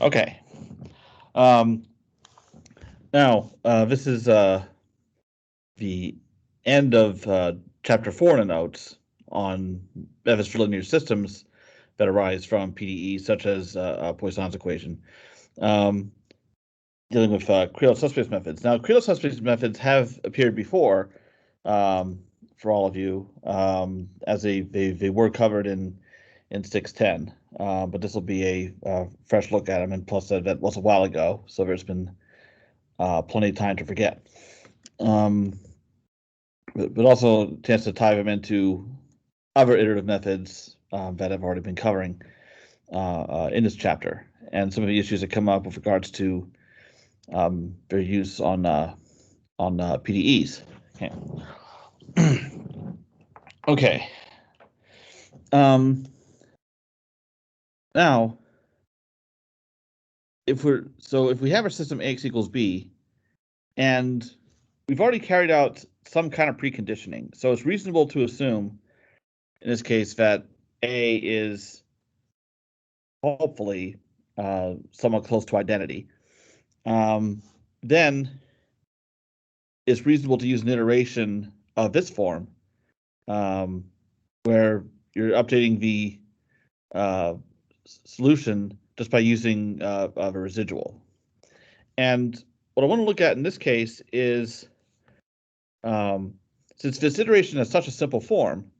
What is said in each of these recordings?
Okay. Now, this is the end of Chapter 4 in the notes on Bevis for linear systems that arise from PDE, such as Poisson's equation, dealing with Krylov subspace methods. Now, Krylov subspace methods have appeared before for all of you, as they were covered in 610, but this will be a fresh look at them, and plus that was a while ago, so there's been plenty of time to forget. But also a chance to tie them into other iterative methods that I've already been covering in this chapter, and some of the issues that come up with regards to their use on PDEs. Okay. Okay. Now, if we have our system AX equals B, and we've already carried out some kind of preconditioning, so it's reasonable to assume in this case that A is hopefully somewhat close to identity. Then it's reasonable to use an iteration of this form, where you're updating the solution just by using a residual. And what I want to look at in this case is, since this iteration has such a simple form,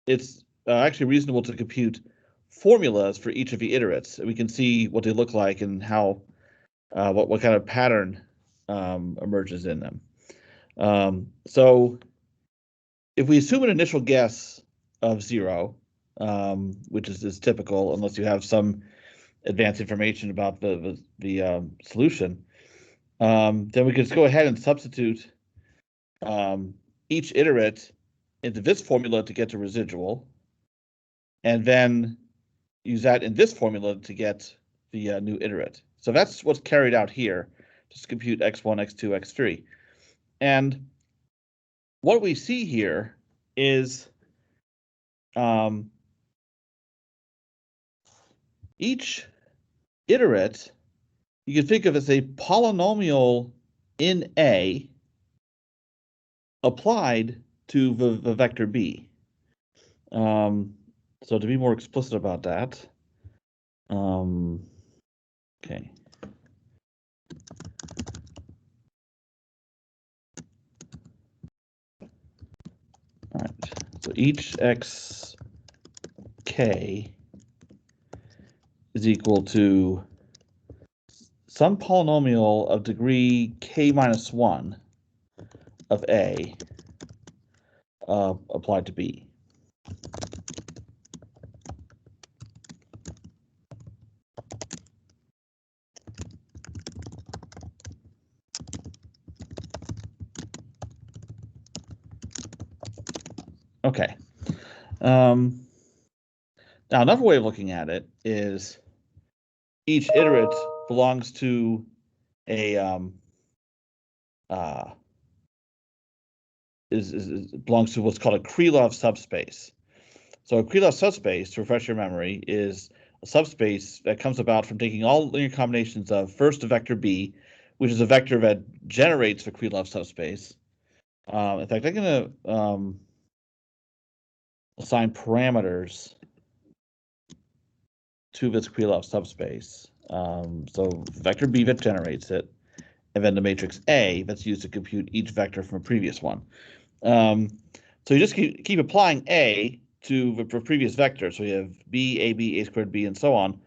it's actually reasonable to compute formulas for each of the iterates. And we can see what they look like and how what kind of pattern emerges in them. So if we assume an initial guess of 0, which is typical unless you have some advanced information about the solution, then we can just go ahead and substitute each iterate into this formula to get to residual, and then use that in this formula to get the new iterate. So that's what's carried out here. Just compute x1, x2, x3. And what we see here is each iterate you can think of as a polynomial in A applied to the vector B. So to be more explicit about that, okay. All right, so each xk is equal to some polynomial of degree k minus 1 of A applied to B. Okay. Now another way of looking at it is each iterate belongs to a belongs to what's called a Krylov subspace. So a Krylov subspace, to refresh your memory, is a subspace that comes about from taking all linear combinations of first a vector B, which is a vector that generates the Krylov subspace. In fact, I'm going to assign parameters to this Krylov subspace. So vector B that generates it, and then the matrix A that's used to compute each vector from a previous one. So you just keep applying A to the previous vector. So you have B, AB, A squared B, and so on,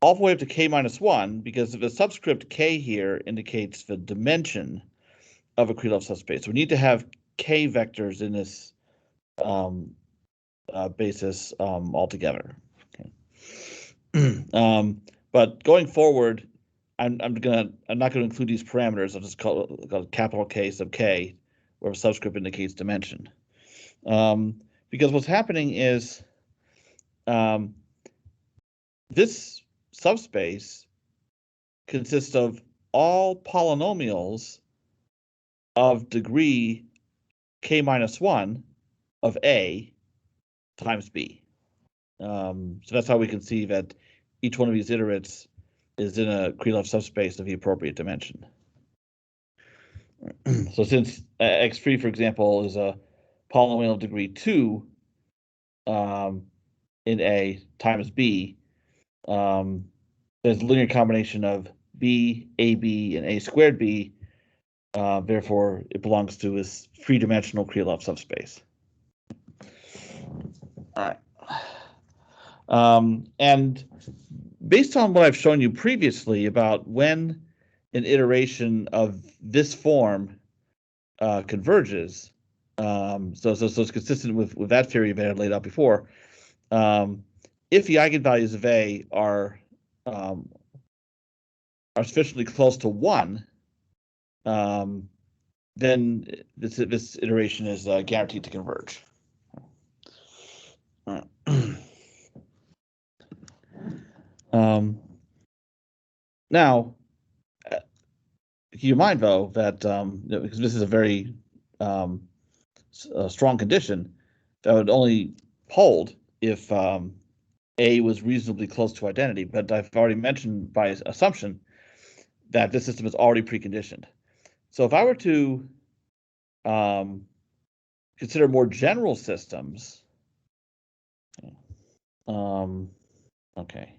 all the way up to k minus 1, because the subscript k here indicates the dimension of a Krylov subspace. So we need to have k vectors in this basis altogether. Okay. But going forward, I'm not going to include these parameters. I'll just call it capital K sub k, where a subscript indicates dimension. Because what's happening is this subspace consists of all polynomials of degree k minus 1 of A times B. So that's how we can see that each one of these iterates is in a Krylov subspace of the appropriate dimension. So since x3, for example, is a polynomial of degree 2 in A times B, there's a linear combination of B, AB, and A squared B. Therefore, it belongs to this three-dimensional Krylov subspace. All right. And based on what I've shown you previously about when an iteration of this form converges, so it's consistent with that theory that I had laid out before. If the eigenvalues of A are sufficiently close to 1, then this iteration is guaranteed to converge. Now, keep in mind, though, that because this is a very strong condition, that would only hold if A was reasonably close to identity. But I've already mentioned by assumption that this system is already preconditioned. So if I were to consider more general systems, okay.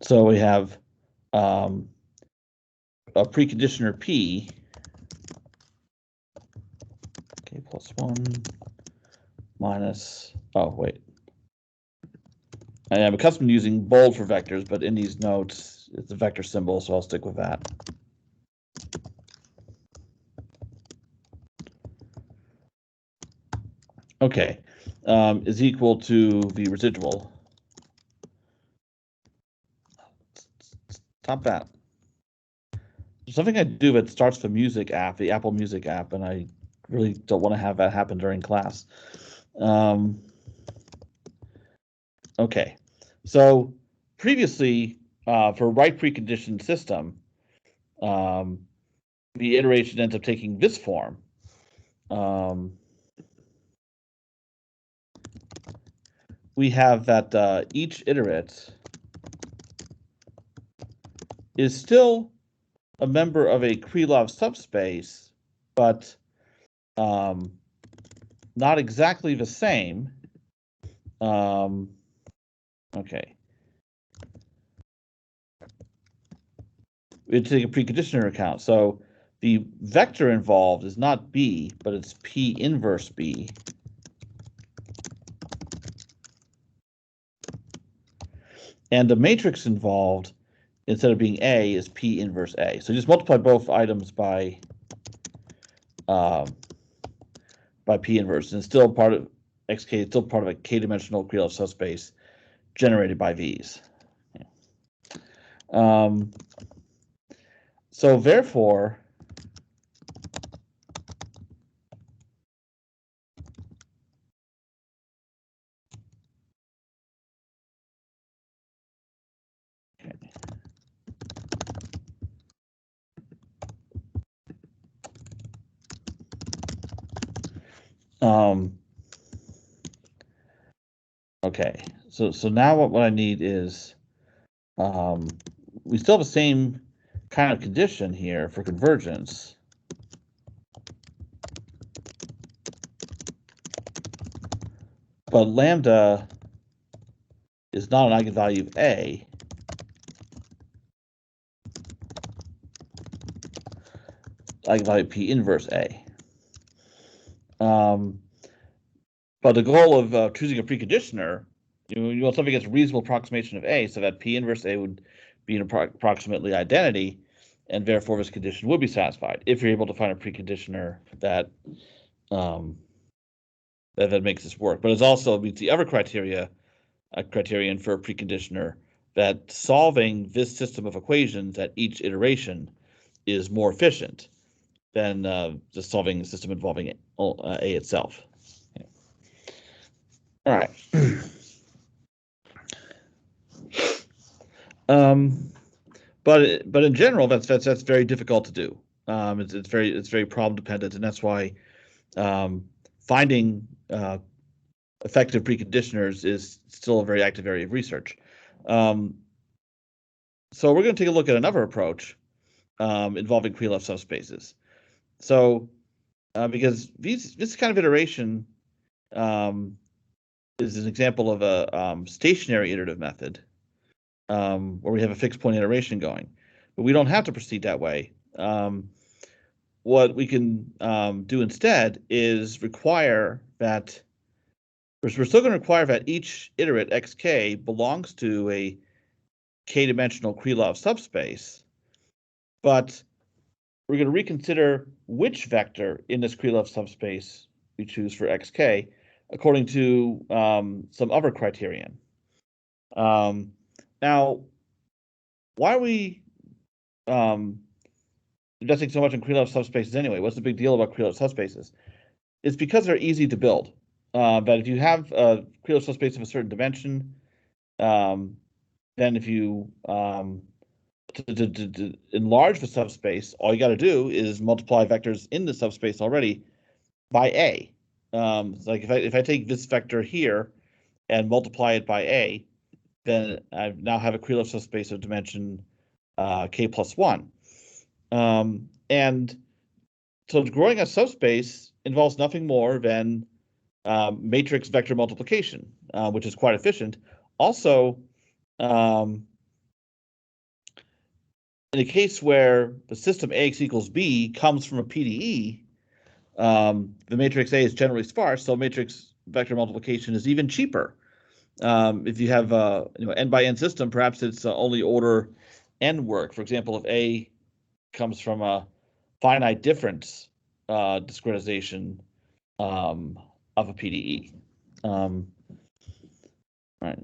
So we have a preconditioner P, okay, plus 1 minus, oh, wait. I'm accustomed to using bold for vectors, but in these notes, it's a vector symbol, so I'll stick with that. Okay, is equal to the residual. Top that. Something I do that starts the music app, the Apple Music app, and I really don't want to have that happen during class. Okay, so previously, for a right preconditioned system, the iteration ends up taking this form. We have that each iterate is still a member of a Krylov subspace, but not exactly the same. Okay. We have to take a preconditioner account. So the vector involved is not B, but it's P inverse B. And the matrix involved, instead of being A, is P inverse A. So just multiply both items by P inverse, and it's still part of XK. It's still part of a k-dimensional Krylov subspace generated by V's. So therefore, okay, so now what I need is, we still have the same kind of condition here for convergence. But lambda is not an eigenvalue of A. Eigenvalue P inverse A. But the goal of choosing a preconditioner, you want something that's a reasonable approximation of A, so that P inverse A would be an approximately identity, and therefore this condition would be satisfied if you're able to find a preconditioner that that makes this work. But it also meets the other criterion for a preconditioner, that solving this system of equations at each iteration is more efficient than just solving a system involving A itself. Yeah. All right. But in general, that's very difficult to do. It's very problem dependent, and that's why finding effective preconditioners is still a very active area of research. So we're going to take a look at another approach involving Krylov subspaces. So because this kind of iteration is an example of a stationary iterative method where we have a fixed point iteration going, but we don't have to proceed that way. What we can do instead is require that we're still going to require that each iterate xk belongs to a k-dimensional Krylov subspace, but we're going to reconsider which vector in this Krylov subspace we choose for xk according to some other criterion. Now, why are we investing so much in Krylov subspaces anyway? What's the big deal about Krylov subspaces? It's because they're easy to build. But if you have a Krylov subspace of a certain dimension, then if you to enlarge the subspace, all you got to do is multiply vectors in the subspace already by a. Like if I take this vector here and multiply it by a, then I now have a Krylov subspace of dimension k plus 1. And so growing a subspace involves nothing more than matrix vector multiplication, which is quite efficient. Also, in a case where the system AX equals B comes from a PDE, the matrix A is generally sparse, so matrix vector multiplication is even cheaper. If you have a n by n system, perhaps it's only order n work. For example, if A comes from a finite difference discretization of a PDE. Right.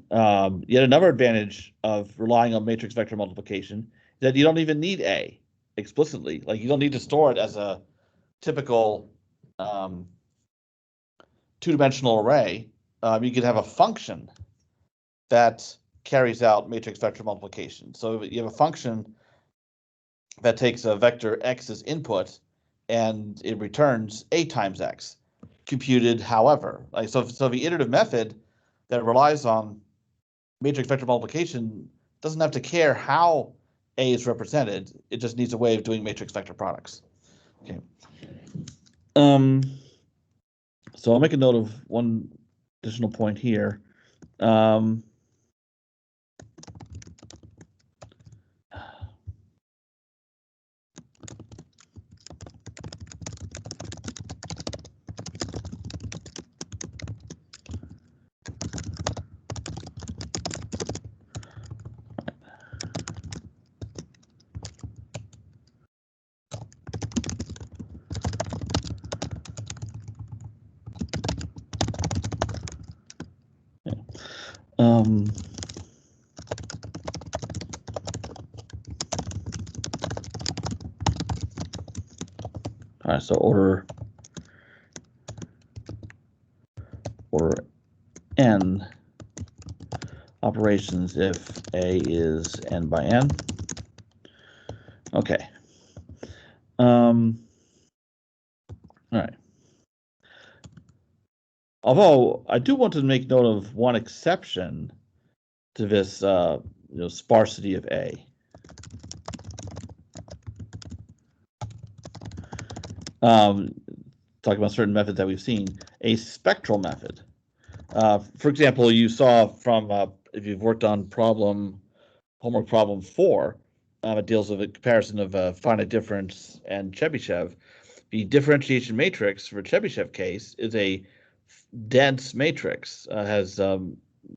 Yet another advantage of relying on matrix vector multiplication is that you don't even need A explicitly. Like you don't need to store it as a typical two-dimensional array. You could have a function that carries out matrix vector multiplication. So you have a function that takes a vector x as input and it returns a times x, computed however. So the iterative method that relies on matrix vector multiplication doesn't have to care how A is represented. It just needs a way of doing matrix vector products. Okay. So I'll make a note of one additional point here. All right, so order n operations if A is n by n. Okay. All right. Although I do want to make note of one exception to this sparsity of A. Talking about certain methods that we've seen, a spectral method. For example, you saw from, if you've worked on homework problem 4, it deals with a comparison of finite difference and Chebyshev. The differentiation matrix for Chebyshev case is a dense matrix, has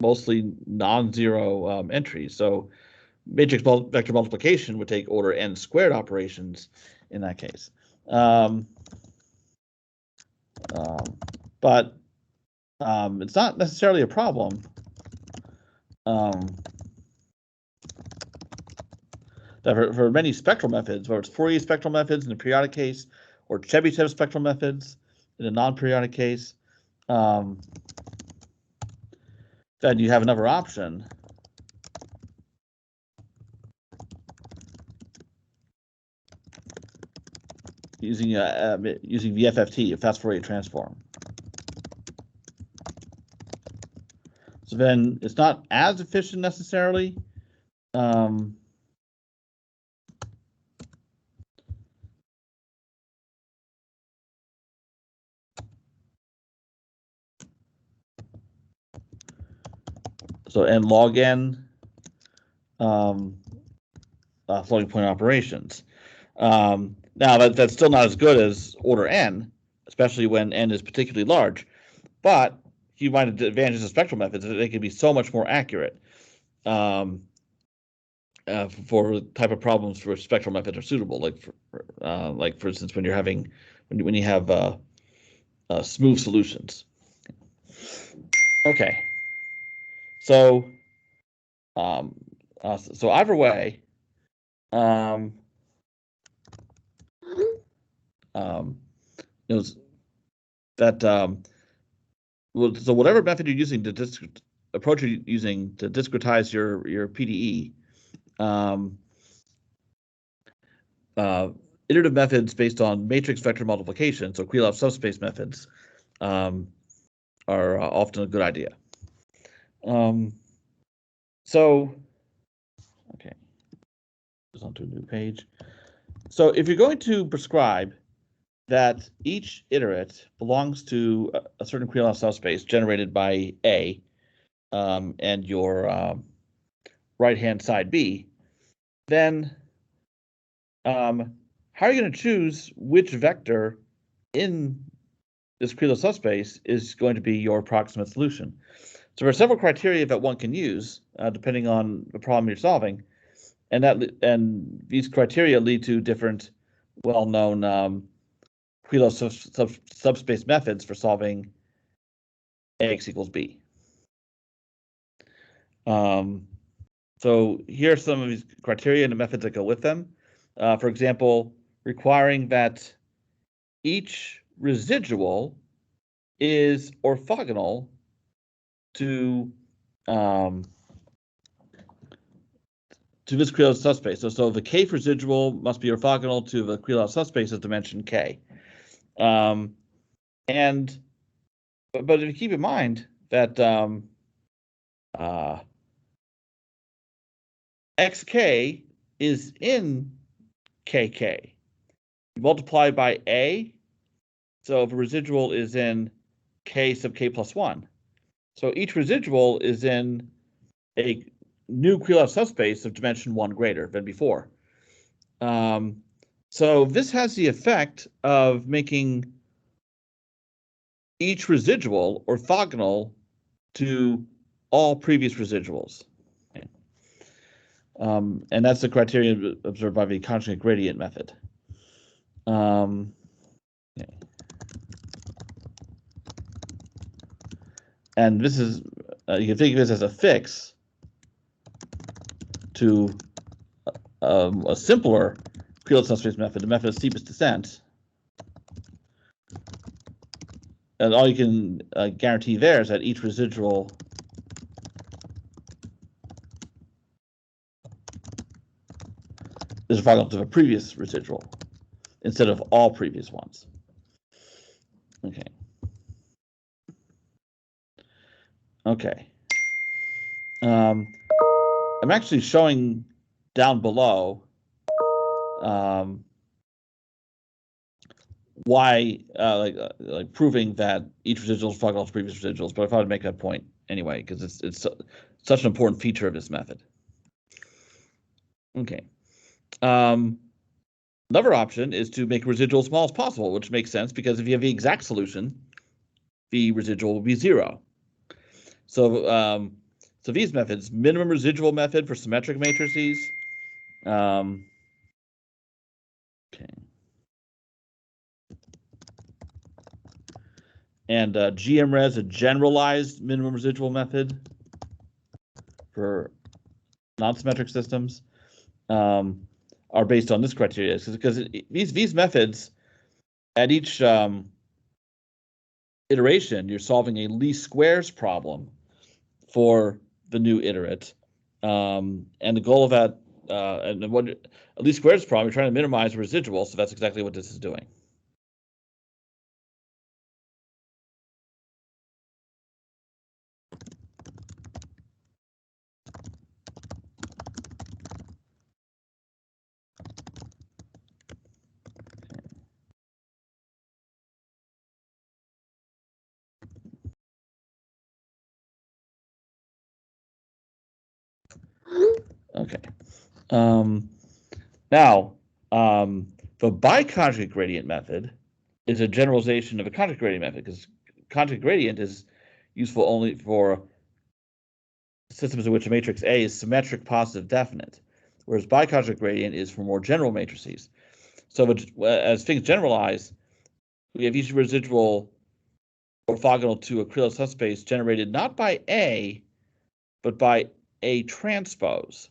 mostly non-zero entries. So matrix vector multiplication would take order n squared operations in that case. But it's not necessarily a problem. That for many spectral methods, whether it's Fourier spectral methods in the periodic case or Chebyshev spectral methods in a non-periodic case, then you have another option using the FFT, a fast Fourier transform. So then it's not as efficient necessarily. So n log n floating point operations. Now that's still not as good as order n, especially when n is particularly large. But you might have advantages of spectral methods that they can be so much more accurate for the type of problems for which spectral methods are suitable. Like for instance, when you have smooth solutions. Okay. So either way, so whatever method you're using approach you're using to discretize your PDE, iterative methods based on matrix vector multiplication, so Krylov subspace methods, are often a good idea. Okay, goes on to a new page. So if you're going to prescribe that each iterate belongs to a certain Krylov subspace generated by A, and your right-hand side B, then how are you going to choose which vector in this Krylov subspace is going to be your approximate solution? So there are several criteria that one can use depending on the problem you're solving, and these criteria lead to different well-known Krylov subspace methods for solving AX equals B. So here are some of these criteria and the methods that go with them. For example, requiring that each residual is orthogonal to this Krylov subspace. So the K residual must be orthogonal to the Krylov subspace of dimension K. But if you keep in mind that xk is in kk, you multiply by a, so the residual is in k sub k plus 1. So each residual is in a new Krylov subspace of dimension 1 greater than before. So this has the effect of making each residual orthogonal to all previous residuals. Okay. And that's the criteria observed by the conjugate gradient method. Okay. And this is, you can think of this as a fix to a simpler Krylov subspace method, the method of steepest descent. And all you can guarantee there is that each residual is orthogonal to the previous residual instead of all previous ones. Okay. Okay. I'm actually showing down below why, like proving that each residual is orthogonal to previous residuals, but I thought I'd make that point anyway because it's such an important feature of this method. Okay. Another option is to make a residual as small as possible, which makes sense because if you have the exact solution, the residual will be 0. So these methods, minimum residual method for symmetric matrices. Okay. And GMRes, a generalized minimum residual method for non-symmetric systems, are based on this criteria because these methods at each iteration, you're solving a least squares problem for the new iterate, and the goal of that and what a least squares problem, you're trying to minimize residual, so that's exactly what this is doing. Okay. Now, the biconjugate gradient method is a generalization of a conjugate gradient method, because conjugate gradient is useful only for systems in which a matrix A is symmetric, positive, definite, whereas biconjugate gradient is for more general matrices. So as things generalize, we have each residual orthogonal to a Krylov subspace generated not by A, but by A transpose.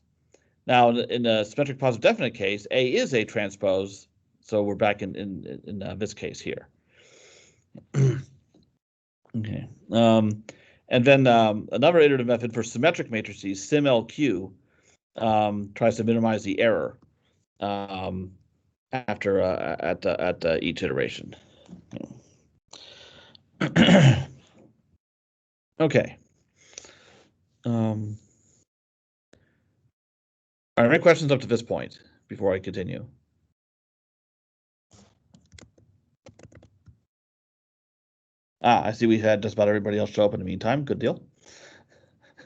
Now, in the symmetric positive definite case, A is A transpose, so we're back in this case here. Okay. And then another iterative method for symmetric matrices, SymLQ, tries to minimize the error after at each iteration. Okay. Are there any questions up to this point before I continue? I see we had just about everybody else show up in the meantime. Good deal.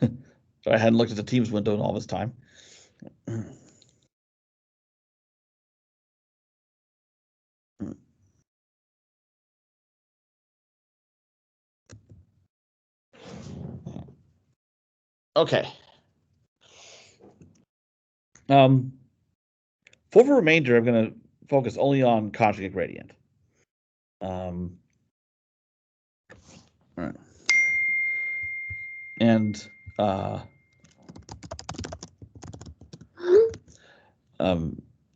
So I hadn't looked at the Teams window in all this time. Okay. For the remainder, I'm going to focus only on conjugate gradient. All right. And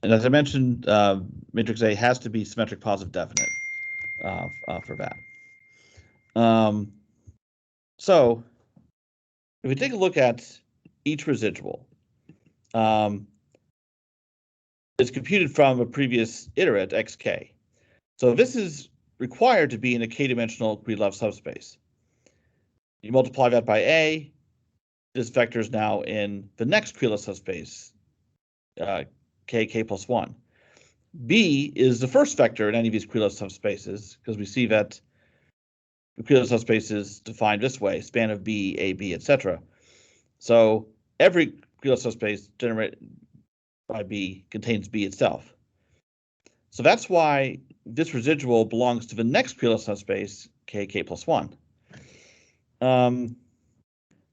as I mentioned, matrix A has to be symmetric, positive, definite for that. So if we take a look at each residual, it's computed from a previous iterate, xk. So this is required to be in a k-dimensional Krylov subspace. You multiply that by A, this vector is now in the next Krylov subspace, k plus 1. B is the first vector in any of these Krylov subspaces, because we see that the Krylov subspace is defined this way, span of B, A, B, etc. So every Krylov subspace generated by B contains B itself. So that's why this residual belongs to the next Krylov subspace, k plus 1.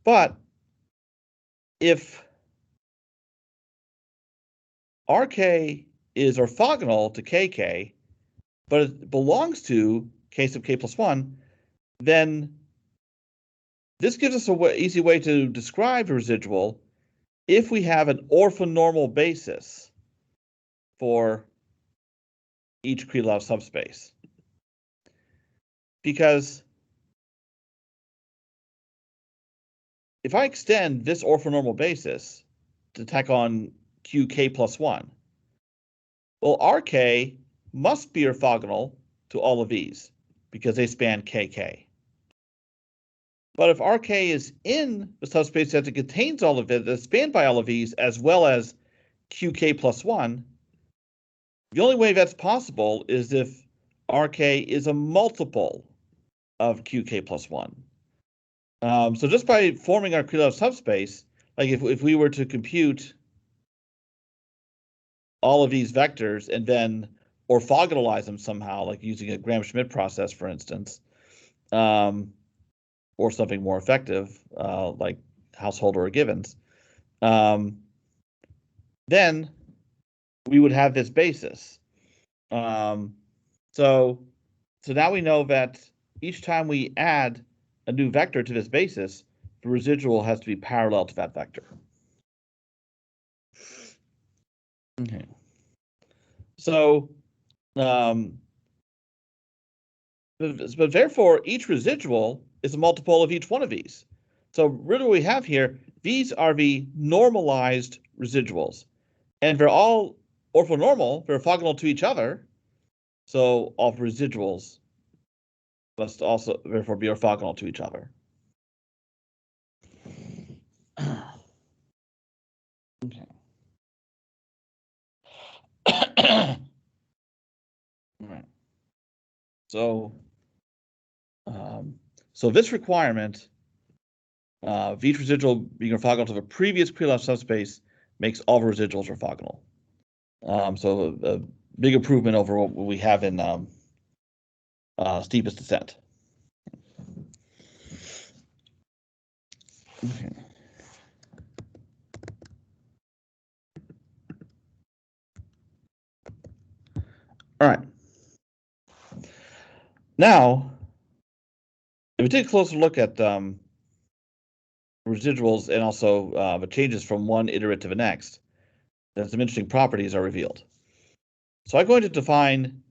But if Rk is orthogonal to kk, but it belongs to k sub k plus 1, then this gives us an easy way to describe a residual if we have an orthonormal basis for each Krylov subspace. Because if I extend this orthonormal basis to tack on qk plus 1, well, Rk must be orthogonal to all of these because they span kk. But if Rk is in the subspace that contains all of it, that's spanned by all of these, as well as qk plus 1, the only way that's possible is if Rk is a multiple of qk plus 1. So just by forming our Krylov subspace, like if we were to compute all of these vectors and then orthogonalize them somehow, like using a Gram-Schmidt process, for instance, or something more effective, like Householder or Givens, then we would have this basis. So now we know that each time we add a new vector to this basis, the residual has to be parallel to that vector. Okay. So, but therefore, each residual is a multiple of each one of these. So really what we have here, these are the normalized residuals. And they're all orthonormal, they're orthogonal to each other. So all residuals must also therefore be orthogonal to each other. Okay. All right. So, so this requirement of each residual being orthogonal to the previous Krylov subspace makes all the residuals orthogonal. So a big improvement over what we have in steepest descent. Okay. All right. Now, if we take a closer look at residuals and also the changes from one iterate to the next, then some interesting properties are revealed. So I'm going to define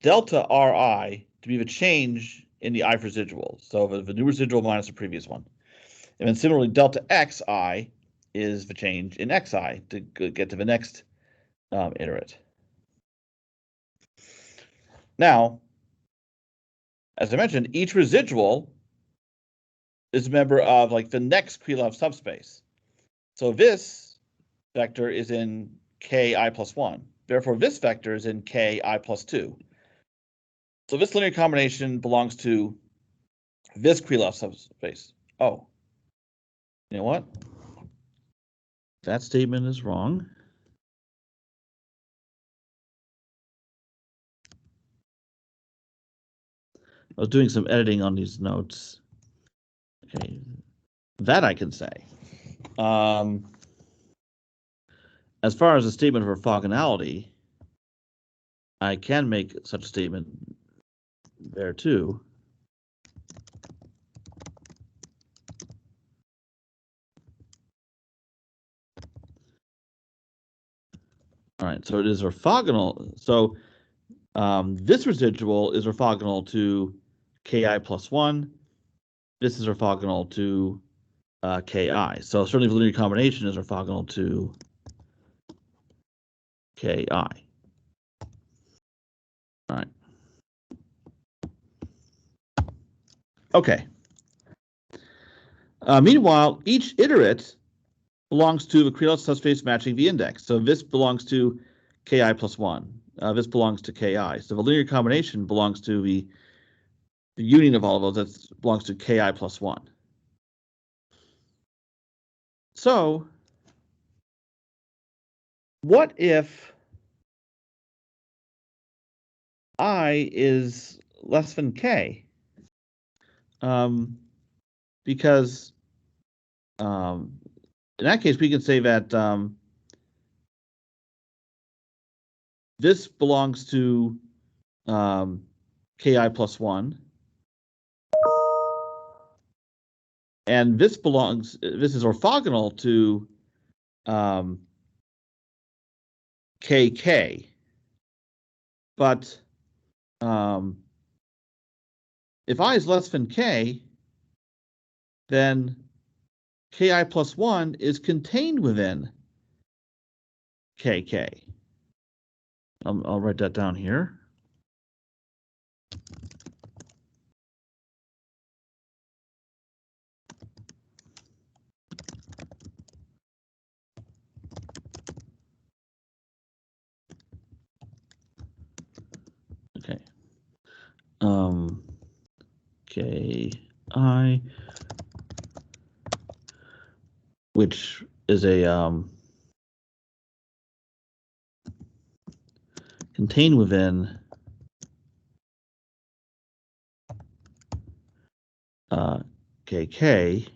delta Ri to be the change in the ith residual, so the new residual minus the previous one. And then similarly, delta xi is the change in xi to get to the next iterate. Now, as I mentioned, each residual is a member of like the next Krylov subspace. So this vector is in ki plus 1. Therefore, this vector is in ki plus 2. So this linear combination belongs to this Krylov subspace. Oh, you know what? That statement is wrong. I was doing some editing on these notes. Okay, that I can say. As far as a statement of orthogonality, I can make such a statement there too. All right, so it is orthogonal. So this residual is orthogonal to ki plus 1. This is orthogonal to ki. So certainly the linear combination is orthogonal to ki. All right. Okay. Meanwhile, each iterate belongs to the Krylov subspace matching the index. So this belongs to ki plus 1. This belongs to ki. So the linear combination belongs to the union of all of those. That belongs to ki plus 1. So what if I is less than k? Because in that case, we can say that this belongs to ki plus 1. And this is orthogonal to kk. But if I is less than k, then ki plus 1 is contained within kk. I'll write that down here. Okay. Ki, which is a contained within kk.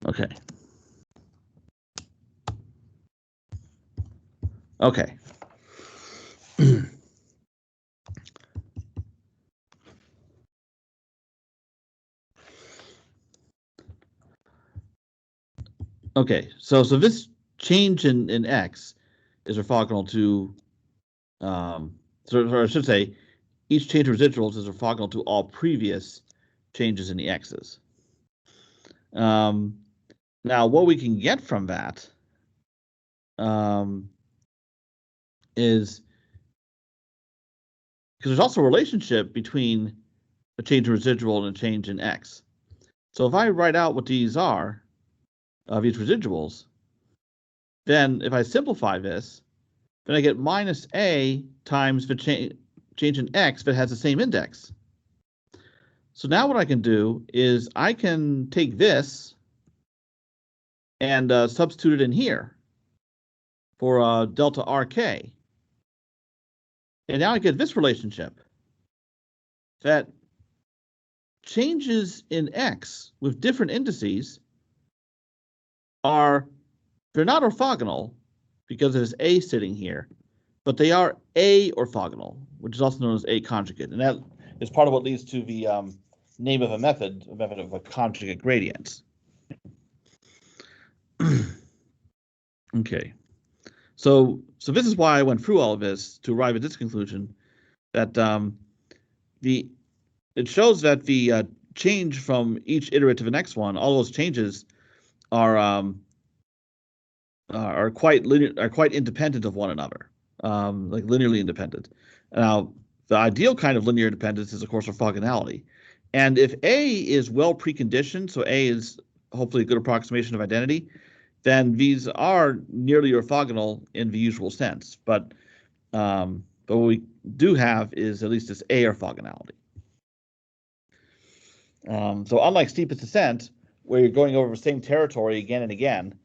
Okay. Okay. Okay, so this change in x is orthogonal to, or I should say, each change of residuals is orthogonal to all previous changes in the x's. Now, what we can get from that is, because there's also a relationship between a change in residual and a change in x. So if I write out what these are of these residuals, then if I simplify this, then I get minus a times the change in x that has the same index. So now what I can do is I can take this and substitute it in here for delta RK. And now I get this relationship, that changes in x with different indices they're not orthogonal because there's a sitting here, but they are a orthogonal, which is also known as a conjugate. And that is part of what leads to the name of a method of a conjugate gradient. Okay. So this is why I went through all of this to arrive at this conclusion, that it shows that the change from each iterative in x1, all those changes are quite linear, are quite independent of one another, like linearly independent. Now, the ideal kind of linear independence is, of course, orthogonality. And if A is well preconditioned, so A is hopefully a good approximation of identity, then these are nearly orthogonal in the usual sense. But what we do have is at least this A orthogonality. So unlike steepest descent, where you're going over the same territory again and again,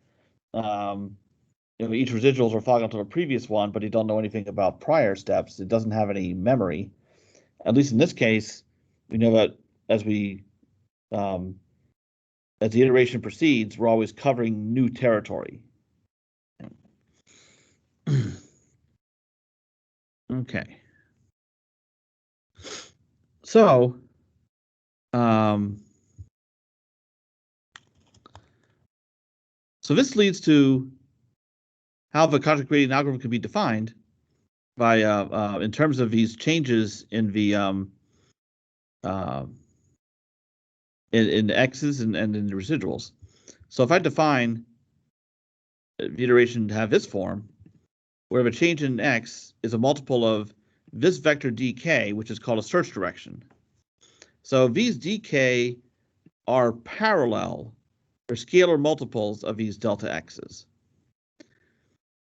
each residual is orthogonal to the previous one, but you don't know anything about prior steps. It doesn't have any memory. At least in this case, we know that as the iteration proceeds, we're always covering new territory. Okay. So, so this leads to how the conjugate gradient algorithm can be defined by in terms of these changes in the in the x's and in the residuals. So if I define the iteration to have this form, where the change in x is a multiple of this vector dk, which is called a search direction. So these dk are parallel or scalar multiples of these delta x's.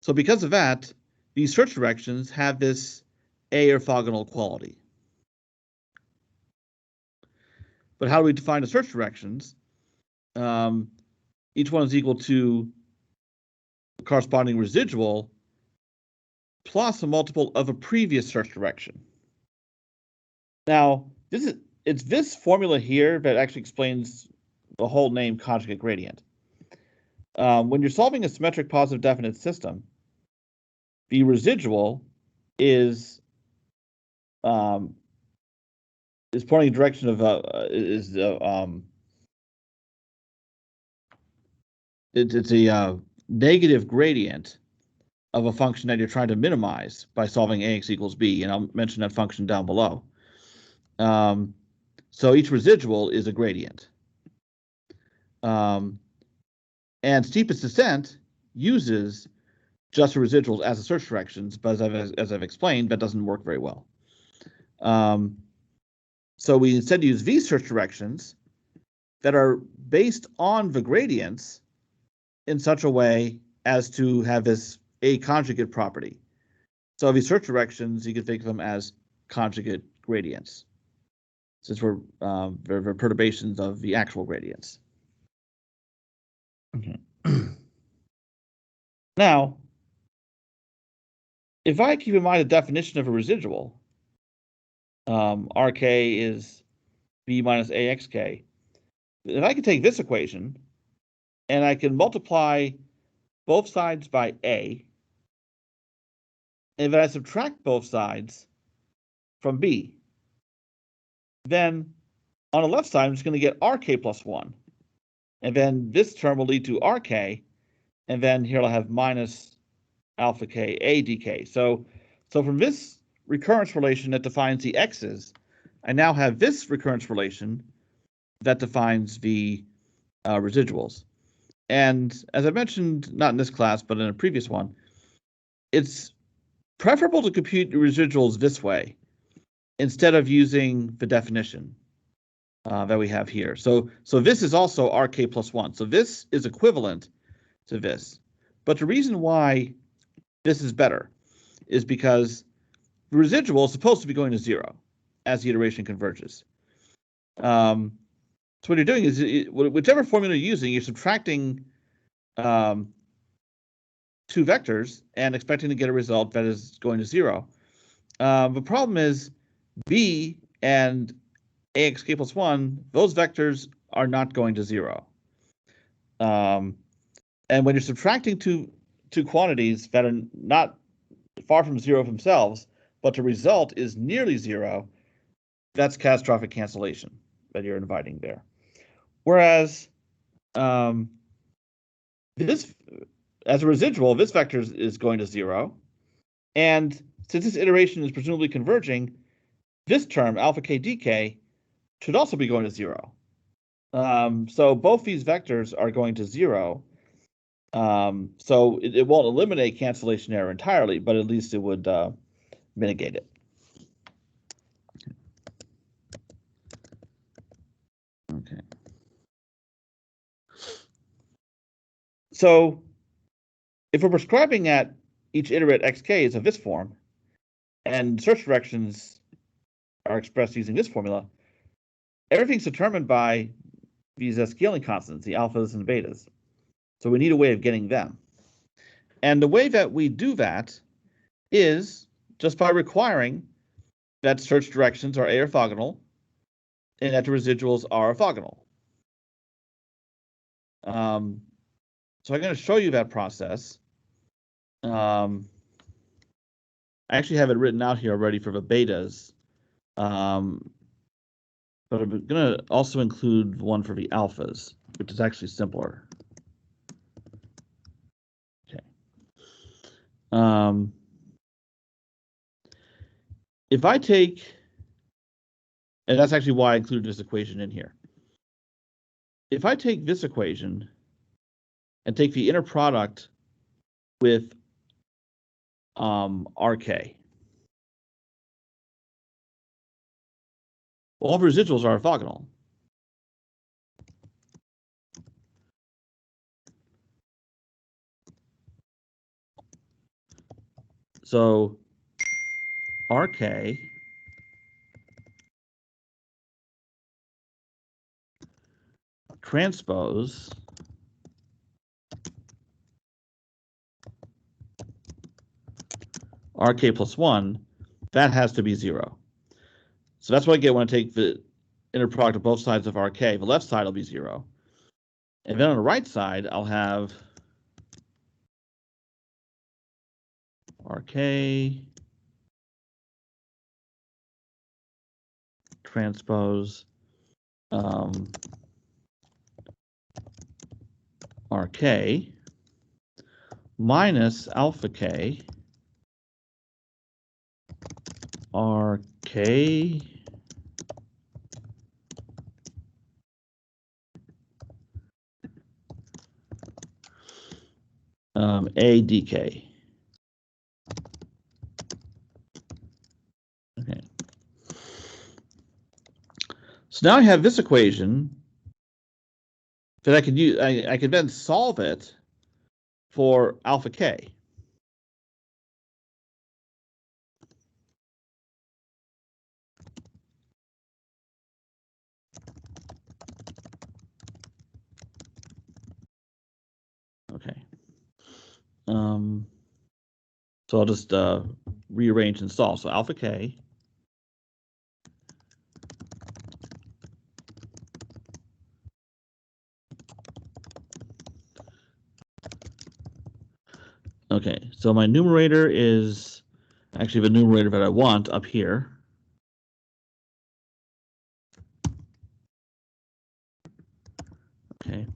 So because of that, these search directions have this A orthogonal quality. But how do we define the search directions? Each one is equal to the corresponding residual plus a multiple of a previous search direction. Now, it's this formula here that actually explains the whole name conjugate gradient. When you're solving a symmetric positive definite system, the residual is pointing in the direction of it's a negative gradient of a function that you're trying to minimize by solving ax equals b, and I'll mention that function down below. So each residual is a gradient. And steepest descent uses just the residuals as the search directions, but as I've explained, that doesn't work very well. So we instead use these search directions that are based on the gradients in such a way as to have this A conjugate property. So these search directions, you can think of them as conjugate gradients, since they're perturbations of the actual gradients. Okay. Now, if I keep in mind the definition of a residual, RK is B minus AXK, if I can take this equation and I can multiply both sides by A, and then I subtract both sides from B, then on the left side, I'm just going to get RK plus 1. And then this term will lead to RK, and then here I'll have minus alpha k a dk. So from this recurrence relation that defines the x's, I now have this recurrence relation that defines the residuals. And as I mentioned, not in this class, but in a previous one, it's preferable to compute the residuals this way instead of using the definition that we have here. So this is also rk plus 1. So this is equivalent to this. But the reason why this is better is because the residual is supposed to be going to 0 as the iteration converges. So what you're doing is, whichever formula you're using, you're subtracting 2 vectors and expecting to get a result that is going to 0. The problem is b and axk plus 1, those vectors are not going to 0. And when you're subtracting two quantities that are not far from 0 themselves, but the result is nearly 0, that's catastrophic cancellation that you're inviting there. Whereas this, as a residual, this vector is going to 0. And since this iteration is presumably converging, this term, alpha k dk, should also be going to 0. So both these vectors are going to 0. So it won't eliminate cancellation error entirely, but at least it would mitigate it. Okay. So if we're prescribing at each iterate xk is of this form, and search directions are expressed using this formula, everything's determined by these scaling constants, the alphas and betas. So we need a way of getting them. And the way that we do that is just by requiring that search directions are A orthogonal and that the residuals are orthogonal. So I'm going to show you that process. I actually have it written out here already for the betas, but I'm going to also include one for the alphas, which is actually simpler. Okay. If I take, and that's actually why I included this equation in here. If I take this equation and take the inner product with RK, all the residuals are orthogonal. So RK transpose RK plus 1, that has to be 0. So that's what I get when I take the inner product of both sides of RK. The left side will be 0. And then on the right side, I'll have RK transpose RK minus alpha K RK A dk. Okay. So now I have this equation that I could use. I could then solve it for alpha K. Okay. So I'll just rearrange and solve. So alpha K okay, so my numerator is actually the numerator that I want up here. Okay.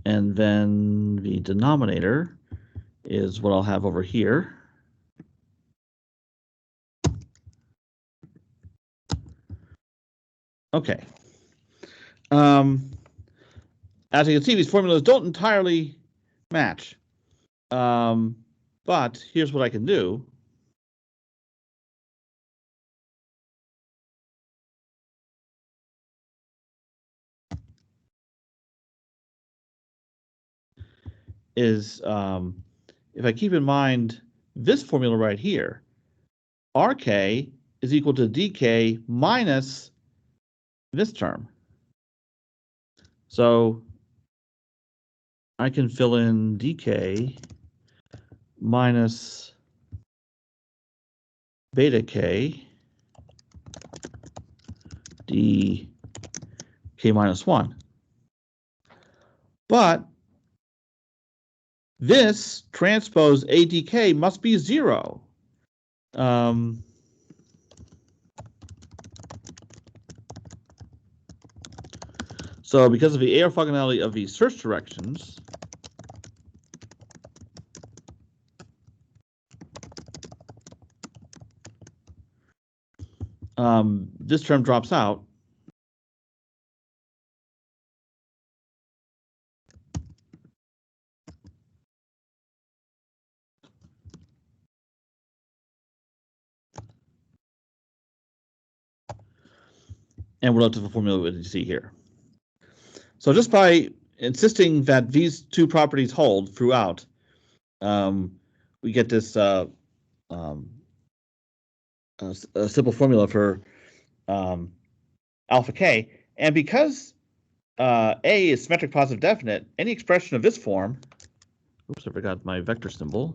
And then the denominator is what I'll have over here. Okay. As you can see, these formulas don't entirely match. But here's what I can do. Is if I keep in mind this formula right here, RK is equal to DK minus this term. So I can fill in DK minus beta K dk minus 1. But this transpose ADK must be 0. So because of the orthogonality of the search directions, this term drops out. And we're left with the formula that you see here. So just by insisting that these two properties hold throughout, we get this a simple formula for alpha k. And because A is symmetric positive definite, any expression of this form, oops, I forgot my vector symbol.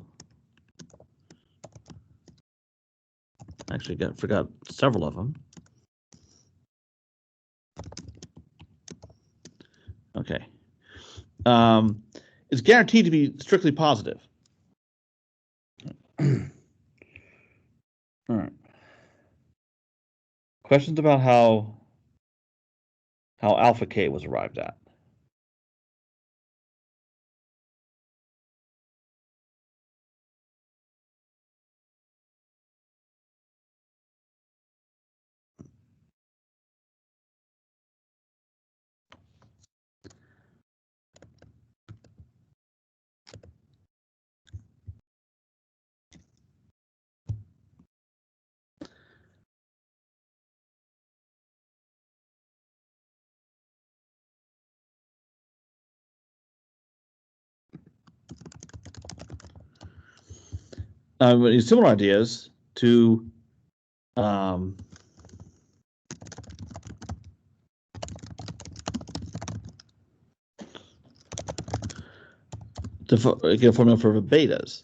Actually, forgot several of them. Okay. It's guaranteed to be strictly positive. All right. Questions about how alpha k was arrived at? Similar ideas to get a formula for betas.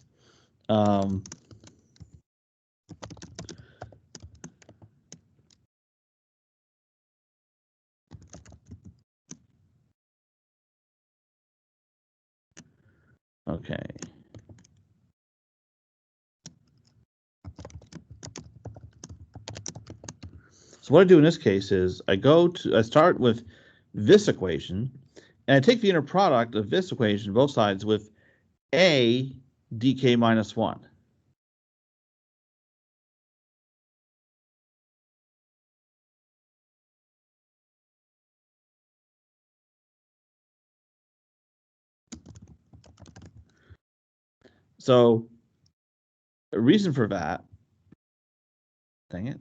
Okay. So what I do in this case is I start with this equation, and I take the inner product of this equation, both sides, with A dk minus 1. So a reason for that, dang it,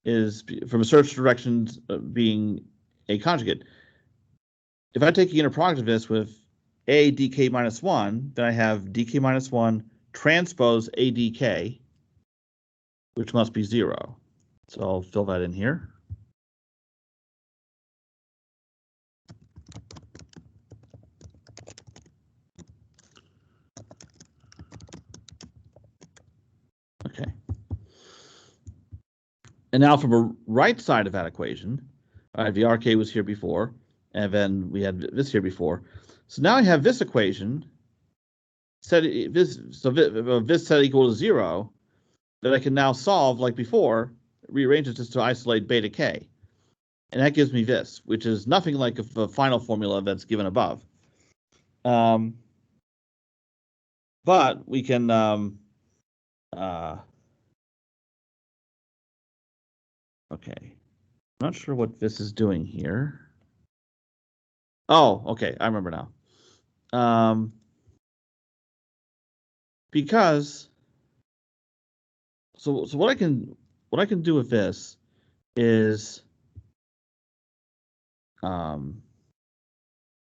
is from a search directions being a conjugate. If I take the inner product of this with A dk minus 1, then I have dk minus 1 transpose A dk, which must be 0. So I'll fill that in here. Okay. And now from a right side of that equation, the RK was here before, and then we had this here before. So now I have this equation set this set equal to 0 that I can now solve like before, rearrange it just to isolate beta k. And that gives me this, which is nothing like the final formula that's given above. But we can okay. I'm not sure what this is doing here. Oh, okay, I remember now. Because so what I can do with this is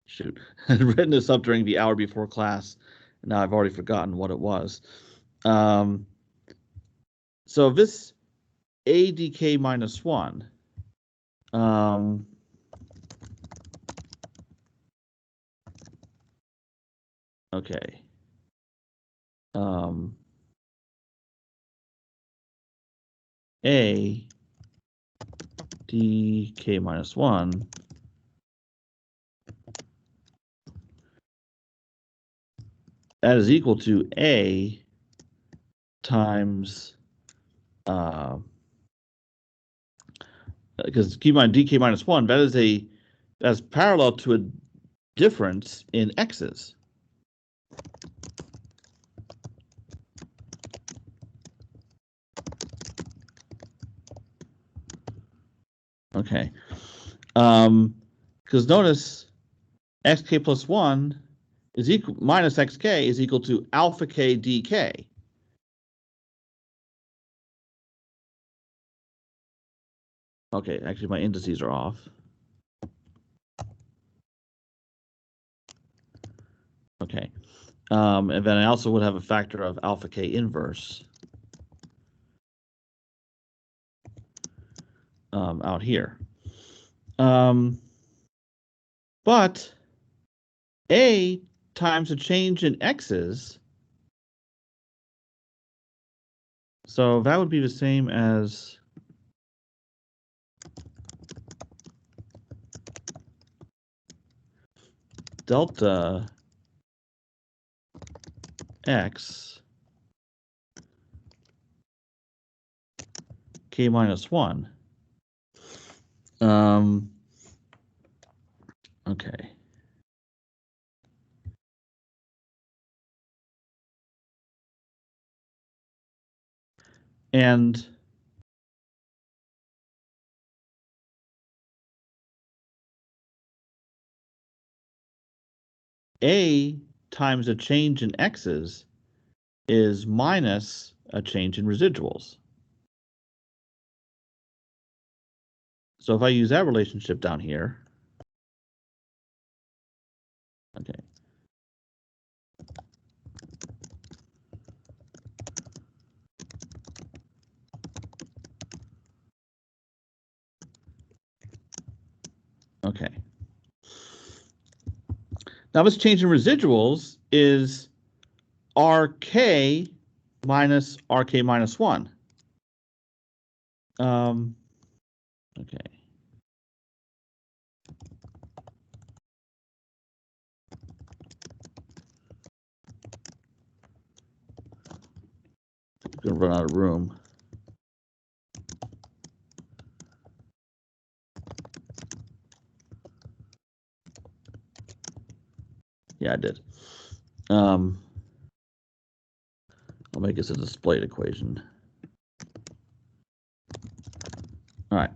shoot, I'd written this up during the hour before class, and now I've already forgotten what it was. So this ADK minus 1, okay. A dk minus 1 that is equal to A times because keep in mind dk minus 1, that's parallel to a difference in x's. Okay. Because notice xk plus 1 is equal minus xk is equal to alpha k dk. Okay, actually my indices are off. Okay. And then I also would have a factor of alpha k inverse out here. But A times a change in x's, so that would be the same as delta x k minus 1. Okay. And A times a change in x's is minus a change in residuals. So if I use that relationship down here, okay. Okay. Now this change in residuals is RK minus RK minus 1. Okay. I'm gonna run out of room. Yeah, I did. I'll make this a displayed equation. All right.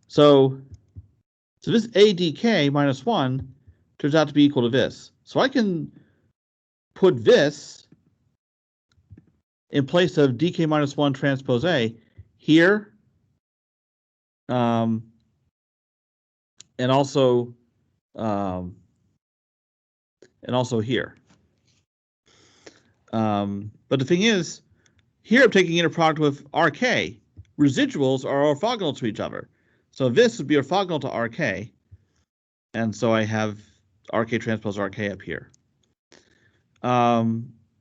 So this ADK minus 1 turns out to be equal to this. So I can put this in place of dk minus 1 transpose A here, and also here. But the thing is, here I'm taking inner product with RK. Residuals are orthogonal to each other. So this would be orthogonal to RK. And so I have RK transpose RK up here.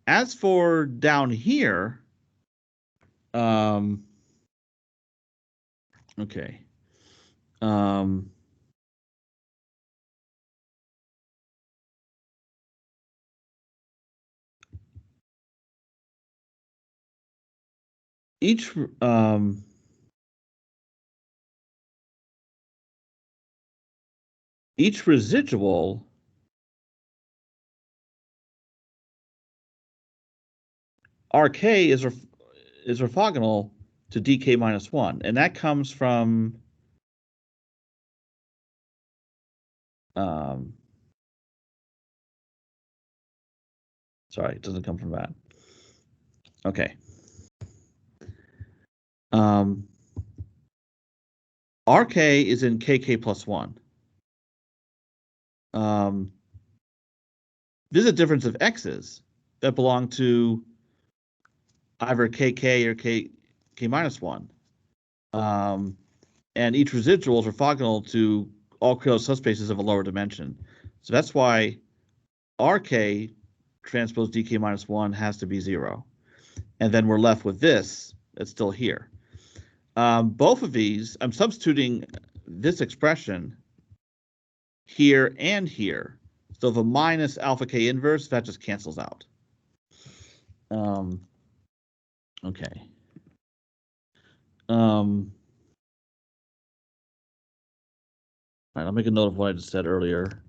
As for down here, okay. Each each residual Rk is orthogonal to dk minus 1, and that comes from sorry, it doesn't come from that. Okay. Rk is in kk plus 1. This is a difference of x's that belong to either kk or k minus 1. And each residual is orthogonal to all Krylov subspaces of a lower dimension. So that's why Rk transpose dk minus 1 has to be 0. And then we're left with this that's still here. Both of these, I'm substituting this expression here and here. So the minus alpha k inverse, that just cancels out. Okay. All right, I'll make a note of what I just said earlier.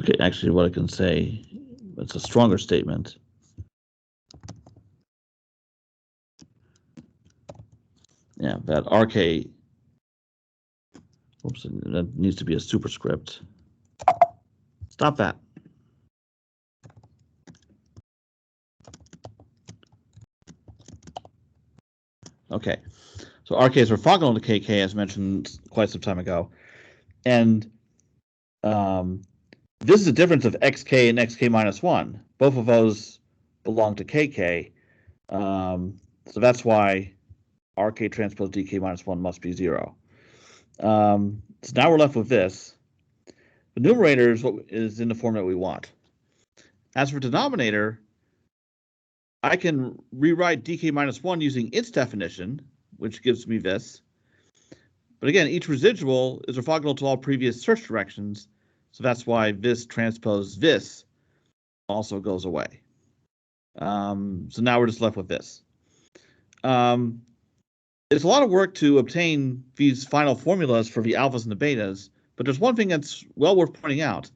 Okay, actually what I can say, it's a stronger statement. Yeah, that Rk, oops, that needs to be a superscript. Stop that. Okay, so Rk is orthogonal to kk, as mentioned quite some time ago. And this is a difference of xk and xk minus 1. Both of those belong to kk. So that's why Rk transpose dk minus 1 must be 0. So now we're left with this. The numerator is in the form that we want. As for denominator, I can rewrite dk minus 1 using its definition, which gives me this. But again, each residual is orthogonal to all previous search directions, so that's why this transpose this also goes away. So now we're just left with this. It's a lot of work to obtain these final formulas for the alphas and the betas, but there's one thing that's well worth pointing out.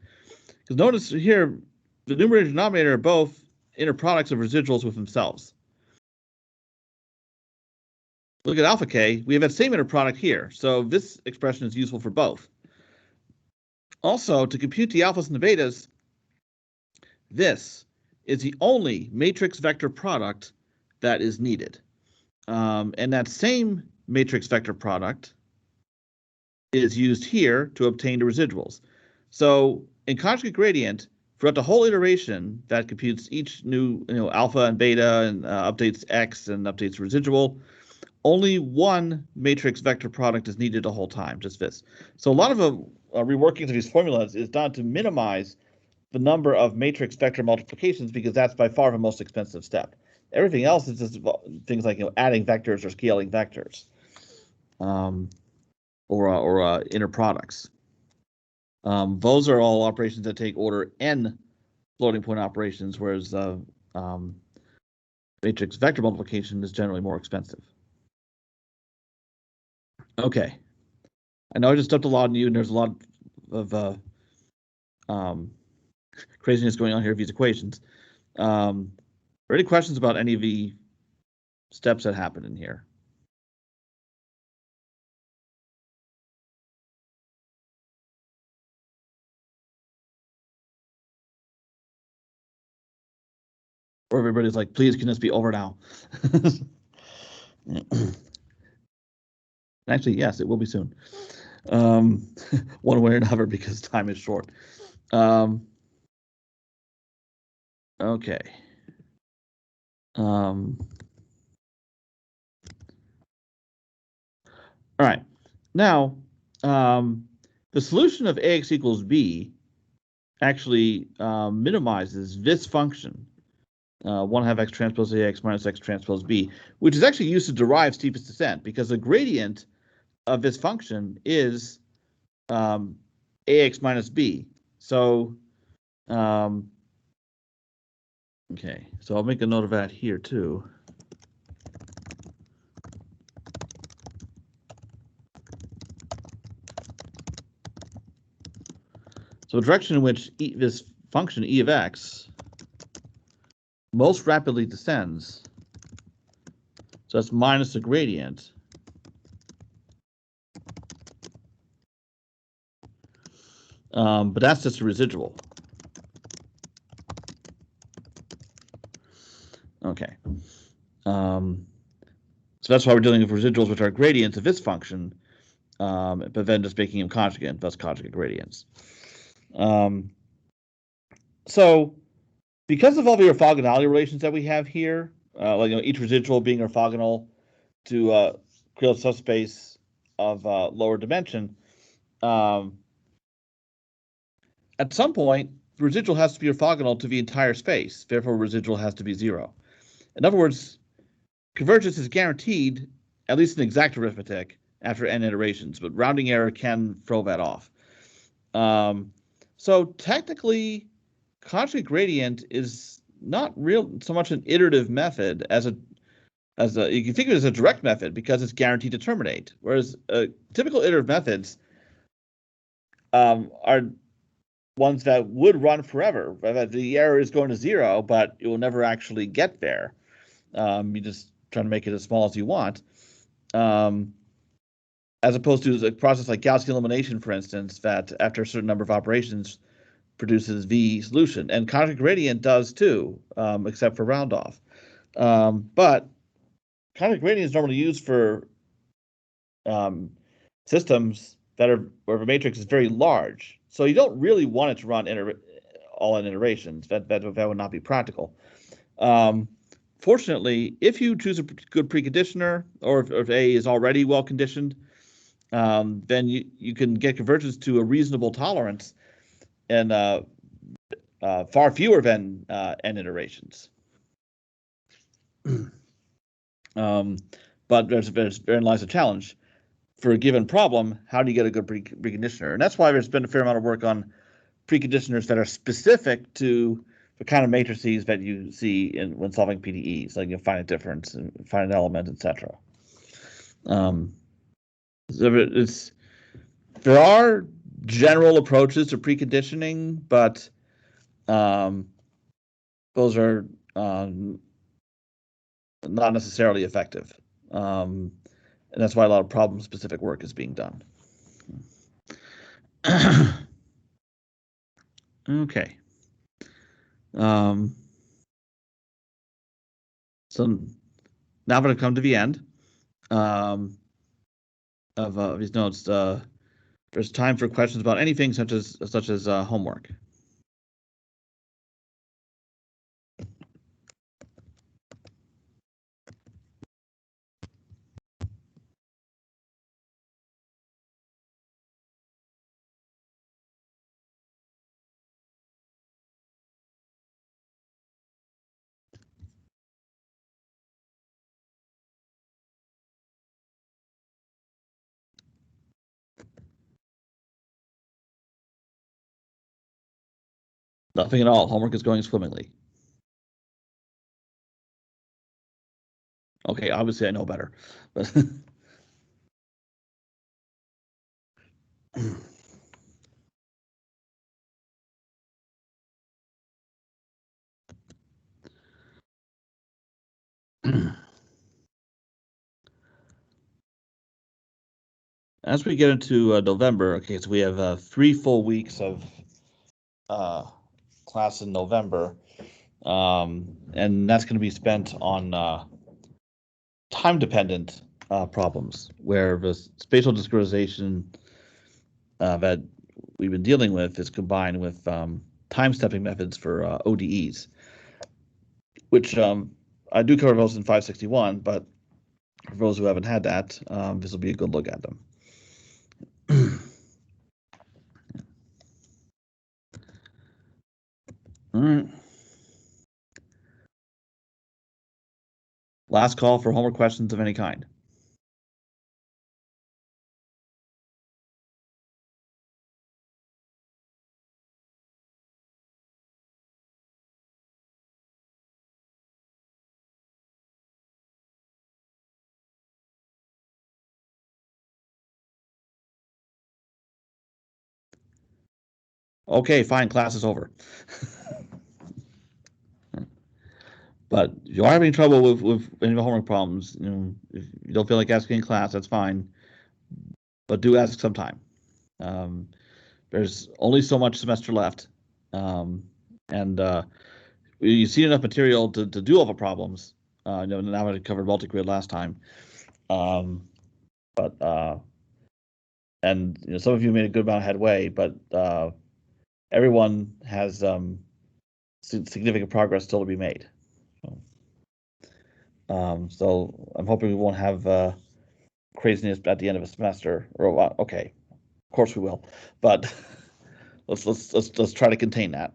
Because notice here, the numerator and denominator are both inner products of residuals with themselves. Look at alpha k, we have that same inner product here, so this expression is useful for both. Also, to compute the alphas and the betas, this is the only matrix vector product that is needed. And that same matrix vector product is used here to obtain the residuals. So in conjugate gradient, throughout the whole iteration that computes each new alpha and beta and updates x and updates residual, only one matrix vector product is needed the whole time, just this. So a lot of the reworkings of these formulas is done to minimize the number of matrix vector multiplications because that's by far the most expensive step. Everything else is just things like adding vectors or scaling vectors, or inner products. Those are all operations that take order n floating point operations, whereas matrix vector multiplication is generally more expensive. Okay, I know I just dumped a lot on you, and there's a lot of craziness going on here with these equations. Are there any questions about any of the steps that happen in here? Or everybody's like, please, can this be over now? Actually, yes, it will be soon. One way or another, because time is short. Okay. All right. Now, the solution of AX equals B actually minimizes this function, 1/2 x transpose AX minus x transpose B, which is actually used to derive steepest descent, because the gradient of this function is AX minus B. So, okay, so I'll make a note of that here too. So the direction in which this function e of x most rapidly descends, so that's minus the gradient, but that's just a residual. Okay. So that's why we're dealing with residuals, which are gradients of this function, but then just making them conjugate, thus conjugate gradients. So because of all the orthogonality relations that we have here, like each residual being orthogonal to Krylov subspace of lower dimension, at some point, the residual has to be orthogonal to the entire space. Therefore, residual has to be 0. In other words, convergence is guaranteed, at least in exact arithmetic, after n iterations, but rounding error can throw that off. So technically, conjugate gradient is not real so much an iterative method as you can think of it as a direct method, because it's guaranteed to terminate. Whereas typical iterative methods are ones that would run forever. The error is going to 0, but it will never actually get there. You just try to make it as small as you want. As opposed to a process like Gaussian elimination, for instance, that after a certain number of operations produces the solution. And conjugate gradient does too, except for round off. But conjugate gradient is normally used for systems that are where the matrix is very large. So you don't really want it to run all in iterations. That would not be practical. Fortunately, if you choose a good preconditioner, or if A is already well conditioned, then you can get convergence to a reasonable tolerance and far fewer than n iterations. But therein lies a challenge. For a given problem, how do you get a good preconditioner? And that's why there's been a fair amount of work on preconditioners that are specific to the kind of matrices that you see when solving PDEs, like finite difference and finite element, etc. So there are general approaches to preconditioning, but those are not necessarily effective. And that's why a lot of problem-specific work is being done. Okay. So now I'm going to come to the end of these notes. There's time for questions about anything such as homework. Nothing at all. Homework is going swimmingly. Okay, obviously I know better, but as we get into November, okay, so we have 3 full weeks of class in November, and that's going to be spent on time-dependent problems, where the spatial discretization that we've been dealing with is combined with time-stepping methods for ODEs, which I do cover those in 561, but For those who haven't had that, this will be a good look at them. All right. Last call for homework questions of any kind. Okay, fine, class is over. But if you are having trouble with any of the homework problems, if you don't feel like asking in class, that's fine. But do ask sometime. There's only so much semester left, and you see enough material to do all the problems. Now I covered multi-grid last time, but and some of you made a good amount of headway, but everyone has significant progress still to be made. So I'm hoping we won't have craziness at the end of a semester. Or okay, of course we will, but let's try to contain that.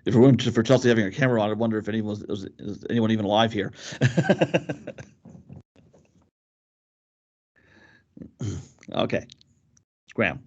If we're waiting for Chelsea having her camera on, I wonder if is anyone even alive here. Okay, scram.